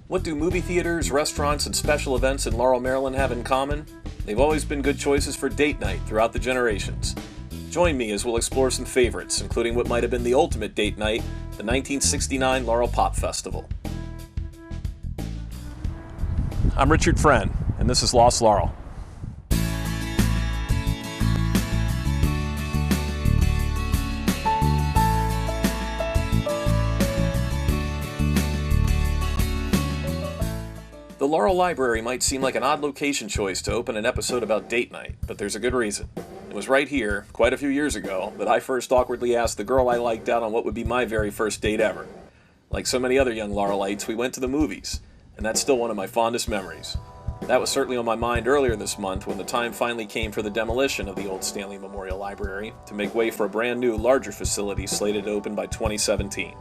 What do movie theaters, restaurants, and special events in Laurel, Maryland have in common? They've always been good choices for date night throughout the generations. Join me as we'll explore some favorites, including what might have been the ultimate date night, the 1969 Laurel Pop Festival. I'm Richard Friend, and this is Lost Laurel. The Laurel Library might seem like an odd location choice to open an episode about date night, but there's a good reason. It was right here, quite a few years ago, that I first awkwardly asked the girl I liked out on what would be my very first date ever. Like so many other young Laurelites, we went to the movies, and that's still one of my fondest memories. That was certainly on my mind earlier this month when the time finally came for the demolition of the old Stanley Memorial Library to make way for a brand new, larger facility slated to open by 2017.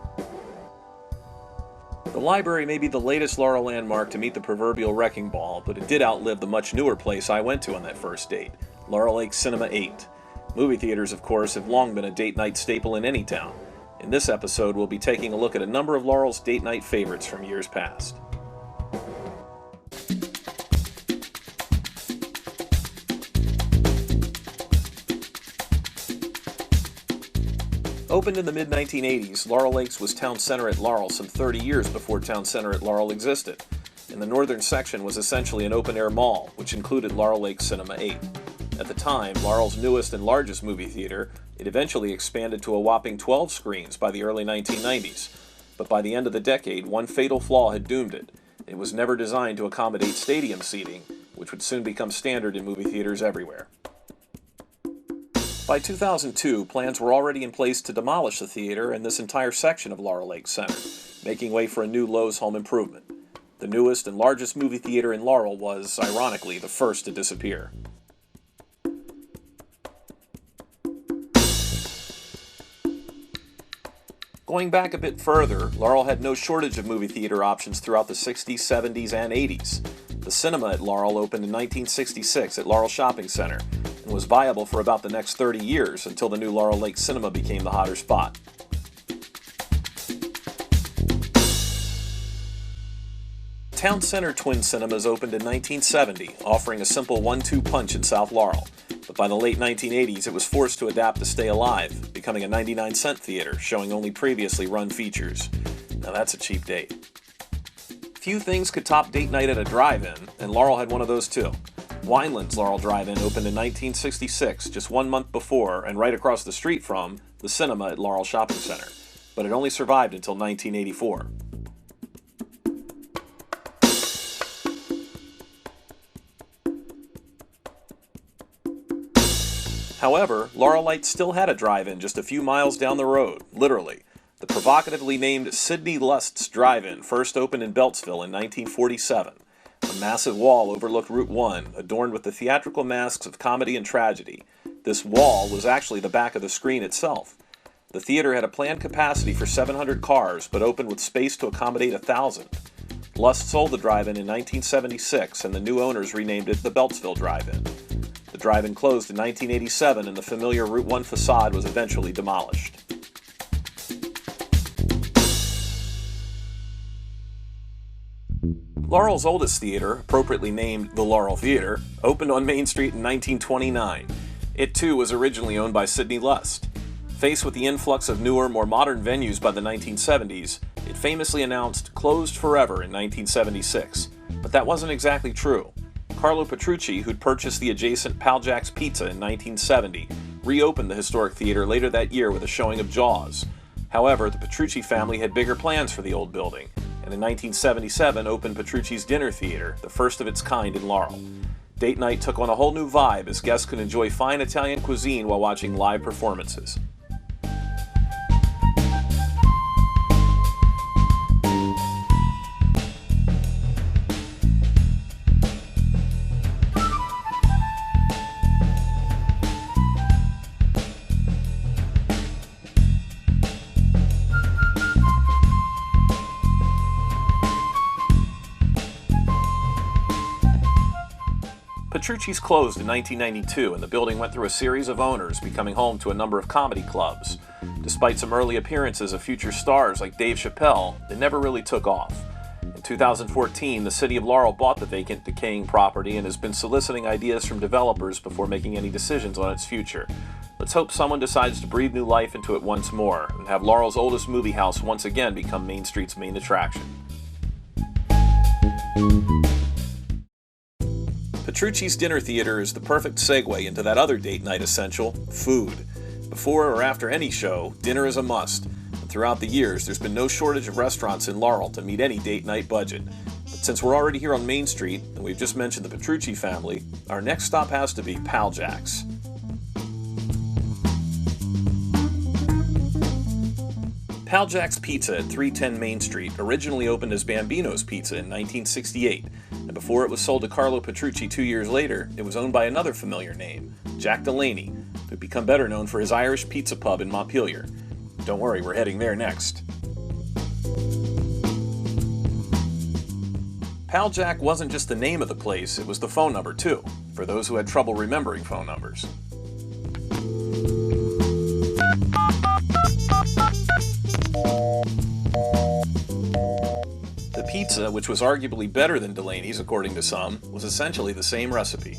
The library may be the latest Laurel landmark to meet the proverbial wrecking ball, but it did outlive the much newer place I went to on that first date, Laurel Lake Cinema 8. Movie theaters, of course, have long been a date night staple in any town. In this episode, we'll be taking a look at a number of Laurel's date night favorites from years past. Opened in the mid-1980s, Laurel Lakes was Town Center at Laurel some 30 years before Town Center at Laurel existed, and the northern section was essentially an open-air mall, which included Laurel Lake Cinema 8. At the time, Laurel's newest and largest movie theater, it eventually expanded to a whopping 12 screens by the early 1990s, but by the end of the decade, one fatal flaw had doomed it. It was never designed to accommodate stadium seating, which would soon become standard in movie theaters everywhere. By 2002, plans were already in place to demolish the theater and this entire section of Laurel Lake Center, making way for a new Lowe's home improvement. The newest and largest movie theater in Laurel was, ironically, the first to disappear. Going back a bit further, Laurel had no shortage of movie theater options throughout the 60s, 70s, and 80s. The cinema at Laurel opened in 1966 at Laurel Shopping Center, and was viable for about the next 30 years until the new Laurel Lake Cinema became the hotter spot. Town Center Twin Cinemas opened in 1970, offering a simple 1-2 punch in South Laurel, but by the late 1980s it was forced to adapt to stay alive, becoming a 99-cent theater showing only previously run features. Now that's a cheap date. Few things could top date night at a drive-in, and Laurel had one of those too. Wineland's Laurel Drive-In opened in 1966, just 1 month before and right across the street from the cinema at Laurel Shopping Center, but it only survived until 1984. However, Laurelites still had a drive-in just a few miles down the road, literally. The provocatively named Sidney Lust's Drive-In first opened in Beltsville in 1947. A massive wall overlooked Route 1, adorned with the theatrical masks of comedy and tragedy. This wall was actually the back of the screen itself. The theater had a planned capacity for 700 cars, but opened with space to accommodate 1,000. Lust sold the drive-in in 1976, and the new owners renamed it the Beltsville Drive-In. The drive-in closed in 1987, and the familiar Route 1 facade was eventually demolished. Laurel's oldest theater, appropriately named the Laurel Theater, opened on Main Street in 1929. It too was originally owned by Sidney Lust. Faced with the influx of newer, more modern venues by the 1970s, it famously announced "closed forever" in 1976. But that wasn't exactly true. Carlo Petrucci, who'd purchased the adjacent Pal Jack's Pizza in 1970, reopened the historic theater later that year with a showing of Jaws. However, the Petrucci family had bigger plans for the old building, and in 1977 opened Petrucci's Dinner Theater, the first of its kind in Laurel. Date night took on a whole new vibe as guests could enjoy fine Italian cuisine while watching live performances. Petrucci's closed in 1992, and the building went through a series of owners, becoming home to a number of comedy clubs. Despite some early appearances of future stars like Dave Chappelle, it never really took off. In 2014, the city of Laurel bought the vacant, decaying property and has been soliciting ideas from developers before making any decisions on its future. Let's hope someone decides to breathe new life into it once more and have Laurel's oldest movie house once again become Main Street's main attraction. Petrucci's Dinner Theater is the perfect segue into that other date night essential, food. Before or after any show, dinner is a must. And throughout the years, there's been no shortage of restaurants in Laurel to meet any date night budget. But since we're already here on Main Street, and we've just mentioned the Petrucci family, our next stop has to be Pal Jack's. Pal Jack's Pizza at 310 Main Street originally opened as Bambino's Pizza in 1968, and before it was sold to Carlo Petrucci 2 years later, it was owned by another familiar name, Jack Delaney, who'd become better known for his Irish pizza pub in Montpelier. Don't worry, we're heading there next. Pal Jack wasn't just the name of the place, it was the phone number too, for those who had trouble remembering phone numbers. The pizza, which was arguably better than Delaney's according to some, was essentially the same recipe.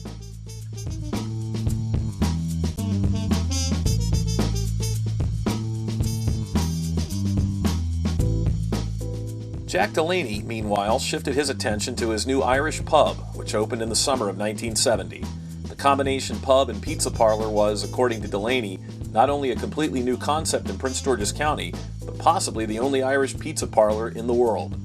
Jack Delaney, meanwhile, shifted his attention to his new Irish pub, which opened in the summer of 1970. The combination pub and pizza parlor was, according to Delaney, not only a completely new concept in Prince George's County, but possibly the only Irish pizza parlor in the world.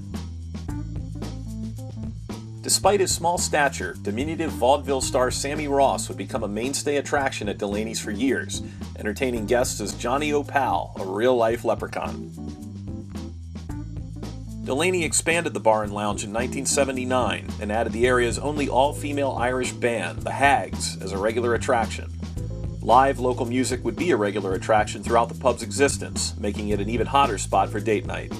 Despite his small stature, diminutive vaudeville star Sammy Ross would become a mainstay attraction at Delaney's for years, entertaining guests as Johnny O'Pal, a real-life leprechaun. Delaney expanded the bar and lounge in 1979 and added the area's only all-female Irish band, the Hags, as a regular attraction. Live local music would be a regular attraction throughout the pub's existence, making it an even hotter spot for date night.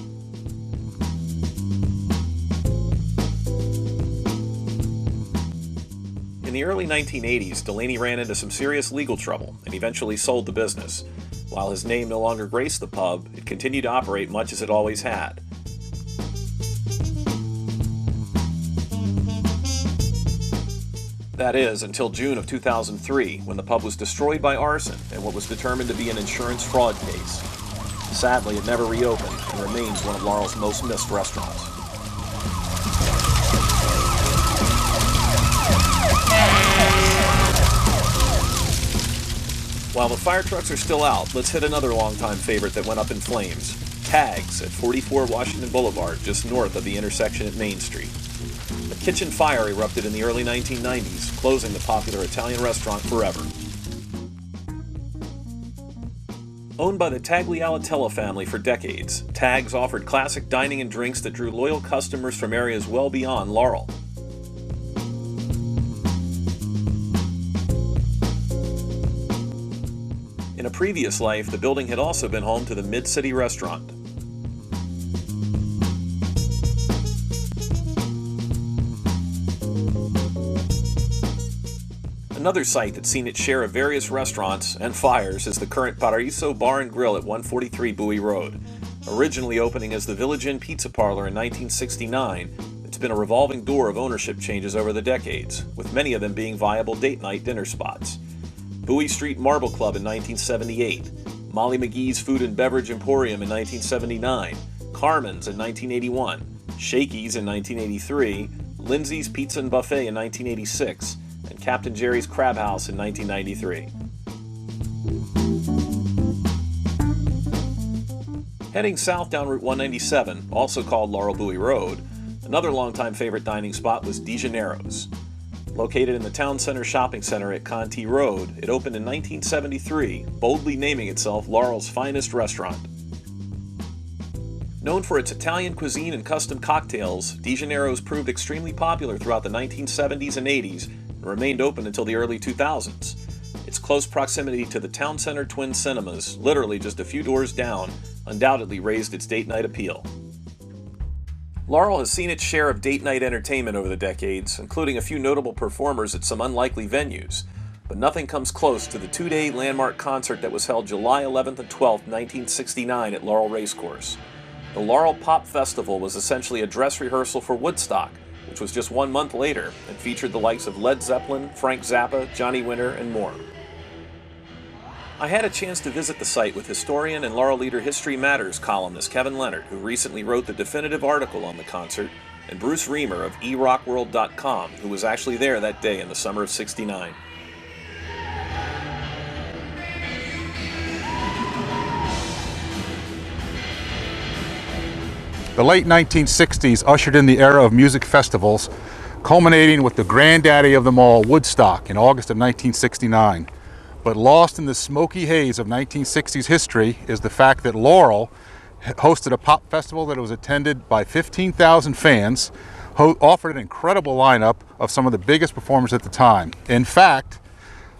In the early 1980s, Delaney ran into some serious legal trouble and eventually sold the business. While his name no longer graced the pub, it continued to operate much as it always had. That is, until June of 2003, when the pub was destroyed by arson in what was determined to be an insurance fraud case. Sadly, it never reopened and remains one of Laurel's most missed restaurants. While the fire trucks are still out, let's hit another longtime favorite that went up in flames, Tags at 44 Washington Boulevard, just north of the intersection at Main Street. A kitchen fire erupted in the early 1990s, closing the popular Italian restaurant forever. Owned by the Tagliatella family for decades, Tags offered classic dining and drinks that drew loyal customers from areas well beyond Laurel. In a previous life, the building had also been home to the Mid-City Restaurant. Another site that's seen its share of various restaurants and fires is the current Paraiso Bar and Grill at 143 Bowie Road. Originally opening as the Village Inn Pizza Parlor in 1969, it's been a revolving door of ownership changes over the decades, with many of them being viable date-night dinner spots. Bowie Street Marble Club in 1978, Molly McGee's Food and Beverage Emporium in 1979, Carmen's in 1981, Shakey's in 1983, Lindsay's Pizza and Buffet in 1986, and Captain Jerry's Crab House in 1993. Heading south down Route 197, also called Laurel Bowie Road, another longtime favorite dining spot was De Gennaro's. Located in the Town Center Shopping Center at Conti Road, it opened in 1973, boldly naming itself Laurel's finest restaurant. Known for its Italian cuisine and custom cocktails, De Gennaro's proved extremely popular throughout the 1970s and 80s and remained open until the early 2000s. Its close proximity to the Town Center Twin Cinemas, literally just a few doors down, undoubtedly raised its date night appeal. Laurel has seen its share of date night entertainment over the decades, including a few notable performers at some unlikely venues, but nothing comes close to the two-day landmark concert that was held July 11th and 12th, 1969 at Laurel Racecourse. The Laurel Pop Festival was essentially a dress rehearsal for Woodstock, which was just 1 month later and featured the likes of Led Zeppelin, Frank Zappa, Johnny Winter, and more. I had a chance to visit the site with historian and Laurel Leader History Matters columnist Kevin Leonard, who recently wrote the definitive article on the concert, and Bruce Reamer of erockworld.com, who was actually there that day in the summer of '69. The late 1960s ushered in the era of music festivals, culminating with the granddaddy of them all, Woodstock, in August of 1969. But lost in the smoky haze of 1960s history is the fact that Laurel hosted a pop festival that was attended by 15,000 fans, offered an incredible lineup of some of the biggest performers at the time. In fact,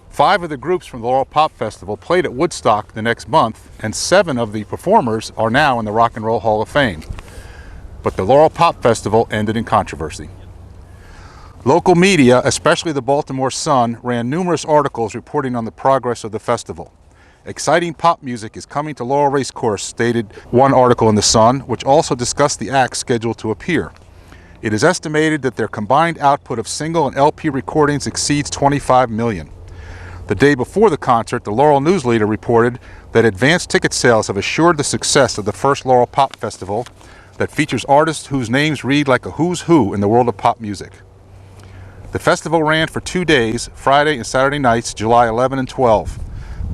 5 of the groups from the Laurel Pop Festival played at Woodstock the next month, and 7 of the performers are now in the Rock and Roll Hall of Fame. But the Laurel Pop Festival ended in controversy. Local media, especially the Baltimore Sun, ran numerous articles reporting on the progress of the festival. Exciting pop music is coming to Laurel Racecourse, stated one article in the Sun, which also discussed the acts scheduled to appear. It is estimated that their combined output of single and LP recordings exceeds 25 million. The day before the concert, the Laurel News Leader reported that advanced ticket sales have assured the success of the first Laurel Pop Festival that features artists whose names read like a who's who in the world of pop music. The festival ran for 2 days, Friday and Saturday nights, July 11 and 12.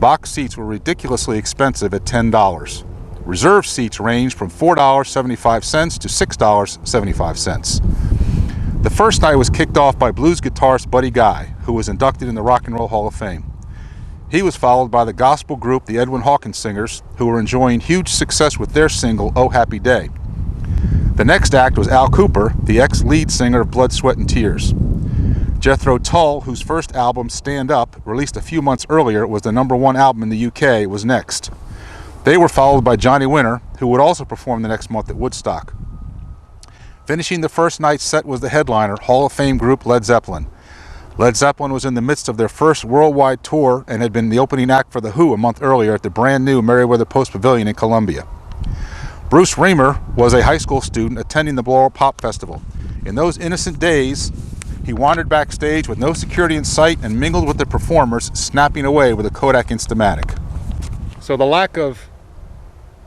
Box seats were ridiculously expensive at $10. Reserve seats ranged from $4.75 to $6.75. The first night was kicked off by blues guitarist Buddy Guy, who was inducted in the Rock and Roll Hall of Fame. He was followed by the gospel group the Edwin Hawkins Singers, who were enjoying huge success with their single, Oh Happy Day. The next act was Al Kooper, the ex-lead singer of Blood, Sweat and Tears. Jethro Tull, whose first album, Stand Up, released a few months earlier, was the #1 album in the UK, was next. They were followed by Johnny Winter, who would also perform the next month at Woodstock. Finishing the first night's set was the headliner, Hall of Fame group Led Zeppelin. Led Zeppelin was in the midst of their first worldwide tour and had been the opening act for The Who a month earlier at the brand new Merriweather Post Pavilion in Columbia. Bruce Reamer was a high school student attending the Laurel Pop Festival. In those innocent days, he wandered backstage with no security in sight and mingled with the performers, snapping away with a Kodak Instamatic. So the lack of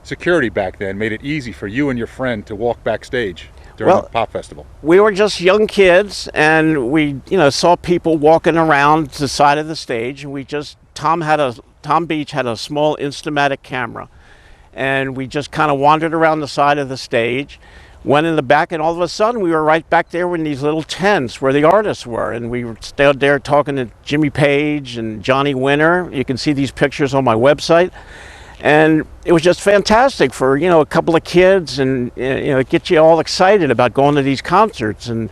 security back then made it easy for you and your friend to walk backstage during the Pop Festival. We were just young kids, and we, saw people walking around the side of the stage, and Tom Beach had a small Instamatic camera, and we just kind of wandered around the side of the stage, went in the back, and all of a sudden we were right back there in these little tents where the artists were, and we were stood there talking to Jimmy Page and Johnny Winter. You can see these pictures on my website, and it was just fantastic for a couple of kids, and it gets you all excited about going to these concerts and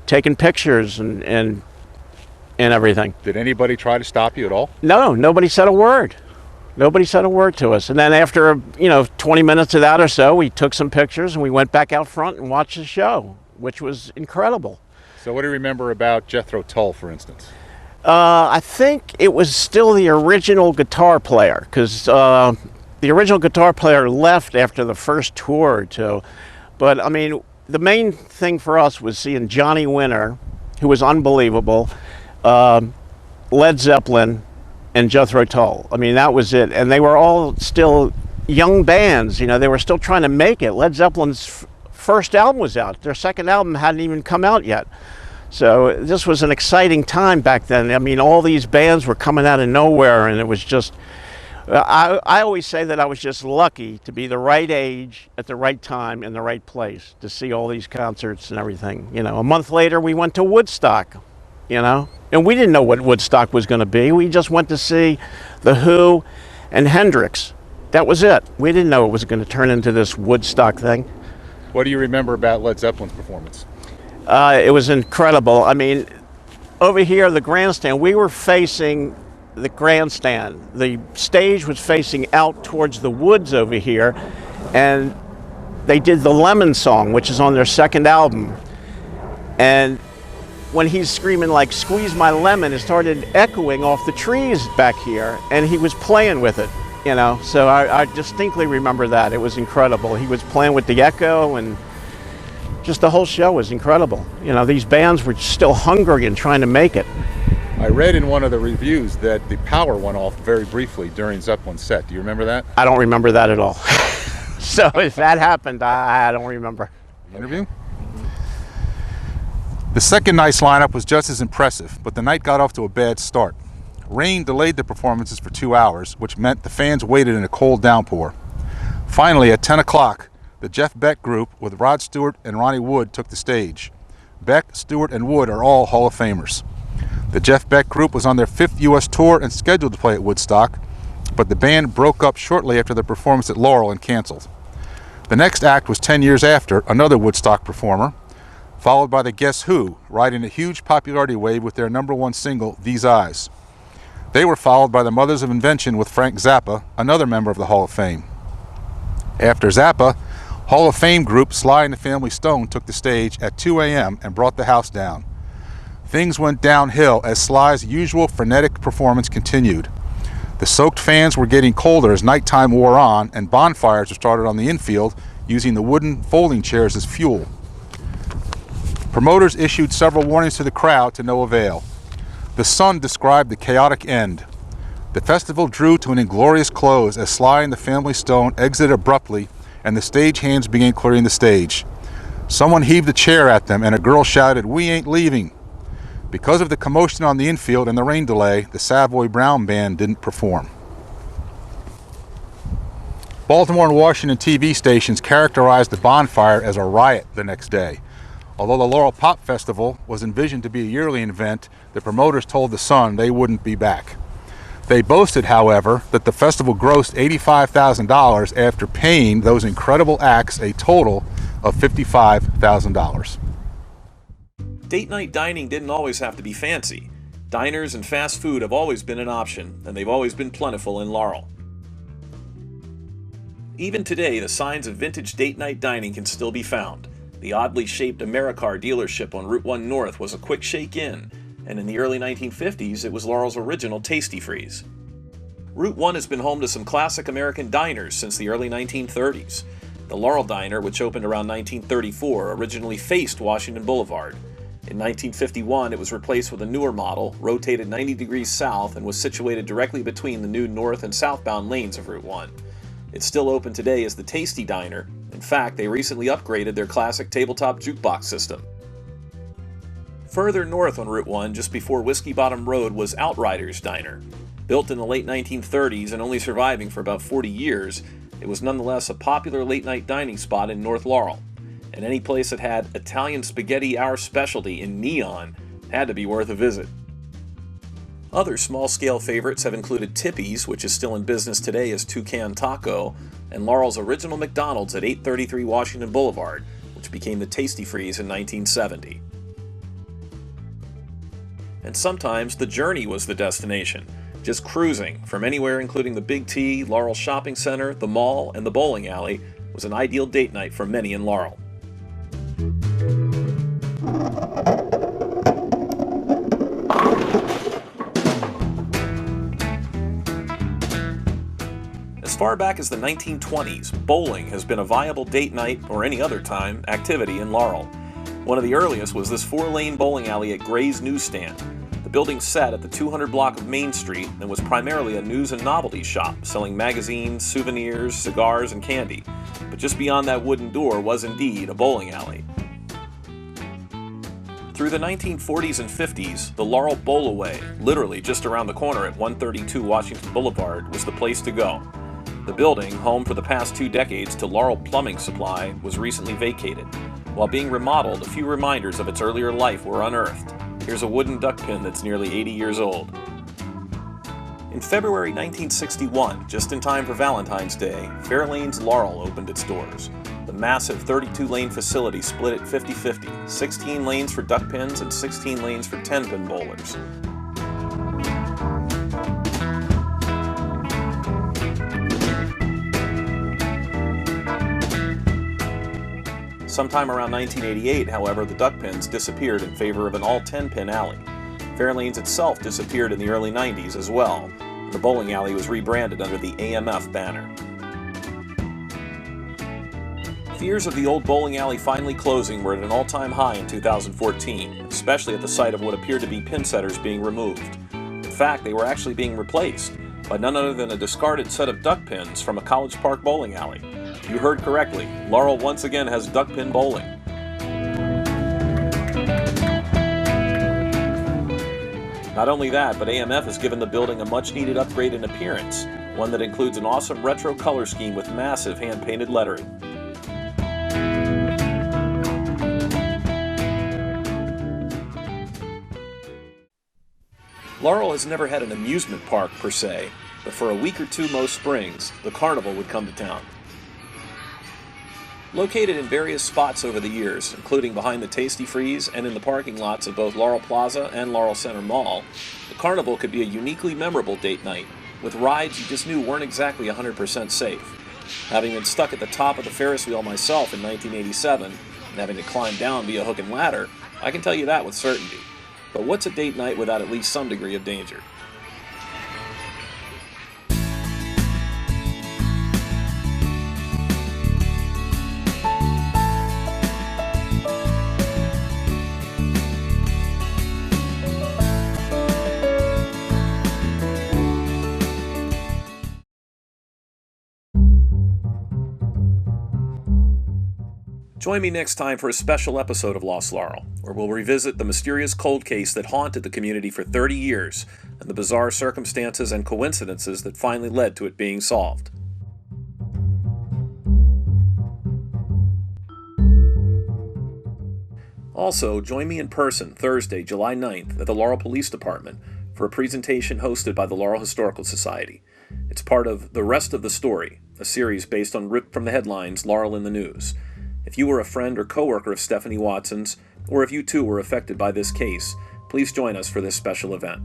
taking pictures and everything. Did anybody try to stop you at all? No, nobody said a word. Nobody said a word to us. And then after, 20 minutes of that or so, we took some pictures and we went back out front and watched the show, which was incredible. So what do you remember about Jethro Tull, for instance? I think it was still the original guitar player, because the original guitar player left after the first tour or two. But, the main thing for us was seeing Johnny Winter, who was unbelievable, Led Zeppelin, and Jethro Tull. That was it. And they were all still young bands. They were still trying to make it. Led Zeppelin's first album was out. Their second album hadn't even come out yet. So this was an exciting time back then. All these bands were coming out of nowhere, and it was just, I always say that I was just lucky to be the right age at the right time in the right place to see all these concerts and everything. A month later we went to Woodstock, and we didn't know what Woodstock was going to be. We just went to see The Who and Hendrix. That was it. We didn't know it was going to turn into this Woodstock thing. What do you remember about Led Zeppelin's performance? It was incredible. Over here, the grandstand, we were facing the grandstand. The stage was facing out towards the woods over here, and they did the Lemon song, which is on their second album. And when he's screaming like, "Squeeze my lemon," it started echoing off the trees back here, and he was playing with it, you know. So I distinctly remember that. It was incredible. He was playing with the echo, and just the whole show was incredible. You know, these bands were still hungry and trying to make it. I read in one of the reviews that the power went off very briefly during Zeppelin's set. Do you remember that? I don't remember that at all. So if that happened, I don't remember. Interview? The second night's lineup was just as impressive, but the night got off to a bad start. Rain delayed the performances for 2 hours, which meant the fans waited in a cold downpour. Finally, at 10 o'clock, the Jeff Beck group with Rod Stewart and Ronnie Wood took the stage. Beck, Stewart, and Wood are all Hall of Famers. The Jeff Beck group was on their 5th U.S. tour and scheduled to play at Woodstock, but the band broke up shortly after their performance at Laurel and canceled. The next act was 10 years after, another Woodstock performer, followed by the Guess Who, riding a huge popularity wave with their #1 single, These Eyes. They were followed by the Mothers of Invention with Frank Zappa, another member of the Hall of Fame. After Zappa, Hall of Fame group Sly and the Family Stone took the stage at 2 a.m. and brought the house down. Things went downhill as Sly's usual frenetic performance continued. The soaked fans were getting colder as nighttime wore on, and bonfires were started on the infield using the wooden folding chairs as fuel. Promoters issued several warnings to the crowd to no avail. The Sun described the chaotic end. The festival drew to an inglorious close as Sly and the Family Stone exited abruptly and the stagehands began clearing the stage. Someone heaved a chair at them and a girl shouted, "We ain't leaving." Because of the commotion on the infield and the rain delay, the Savoy Brown Band didn't perform. Baltimore and Washington TV stations characterized the bonfire as a riot the next day. Although the Laurel Pop Festival was envisioned to be a yearly event, the promoters told The Sun they wouldn't be back. They boasted, however, that the festival grossed $85,000 after paying those incredible acts a total of $55,000. Date night dining didn't always have to be fancy. Diners and fast food have always been an option, and they've always been plentiful in Laurel. Even today, the signs of vintage date night dining can still be found. The oddly shaped AmeriCar dealership on Route 1 North was a quick shake-in, and in the early 1950s, it was Laurel's original Tasty Freeze. Route 1 has been home to some classic American diners since the early 1930s. The Laurel Diner, which opened around 1934, originally faced Washington Boulevard. In 1951, it was replaced with a newer model, rotated 90 degrees south, and was situated directly between the new north and southbound lanes of Route 1. It's still open today as the Tasty Diner. In fact, they recently upgraded their classic tabletop jukebox system. Further north on Route 1, just before Whiskey Bottom Road, was Outriders Diner. Built in the late 1930s and only surviving for about 40 years, it was nonetheless a popular late-night dining spot in North Laurel. And any place that had Italian spaghetti, our specialty, in neon had to be worth a visit. Other small-scale favorites have included Tippy's, which is still in business today as Toucan Taco, and Laurel's original McDonald's at 833 Washington Boulevard, which became the Tasty Freeze in 1970. And sometimes the journey was the destination. Just cruising from anywhere including the Big T, Laurel Shopping Center, the mall, and the bowling alley was an ideal date night for many in Laurel. As far back as the 1920s, bowling has been a viable date night or any other time activity in Laurel. One of the earliest was this 4-lane bowling alley at Gray's Newsstand. The building sat at the 200 block of Main Street and was primarily a news and novelty shop, selling magazines, souvenirs, cigars, and candy. But just beyond that wooden door was indeed a bowling alley. Through the 1940s and 50s, the Laurel Bowl-Away, literally just around the corner at 132 Washington Boulevard, was the place to go. The building, home for the past 2 decades to Laurel Plumbing Supply, was recently vacated. While being remodeled, a few reminders of its earlier life were unearthed. Here's a wooden duck pin that's nearly 80 years old. In February 1961, just in time for Valentine's Day, Fairlane's Laurel opened its doors. The massive 32-lane facility split at 50-50, 16 lanes for duck pins and 16 lanes for 10-pin bowlers. Sometime around 1988, however, the duck pins disappeared in favor of an all 10-pin alley. Fairlanes itself disappeared in the early 90s as well. The bowling alley was rebranded under the AMF banner. Fears of the old bowling alley finally closing were at an all-time high in 2014, especially at the sight of what appeared to be pin setters being removed. In fact, they were actually being replaced by none other than a discarded set of duck pins from a College Park bowling alley. You heard correctly, Laurel once again has duck pin bowling. Not only that, but AMF has given the building a much-needed upgrade in appearance, one that includes an awesome retro color scheme with massive hand-painted lettering. Laurel has never had an amusement park per se, but for a week or two most springs, the carnival would come to town. Located in various spots over the years, including behind the Tasty Freeze and in the parking lots of both Laurel Plaza and Laurel Center Mall, the carnival could be a uniquely memorable date night, with rides you just knew weren't exactly 100% safe. Having been stuck at the top of the Ferris wheel myself in 1987, and having to climb down via hook and ladder, I can tell you that with certainty. But what's a date night without at least some degree of danger? Join me next time for a special episode of Lost Laurel, where we'll revisit the mysterious cold case that haunted the community for 30 years and the bizarre circumstances and coincidences that finally led to it being solved. Also, join me in person Thursday, July 9th at the Laurel Police Department for a presentation hosted by the Laurel Historical Society. It's part of The Rest of the Story, a series based on ripped from the headlines Laurel in the News. If you were a friend or coworker of Stephanie Watson's, or if you too were affected by this case, please join us for this special event.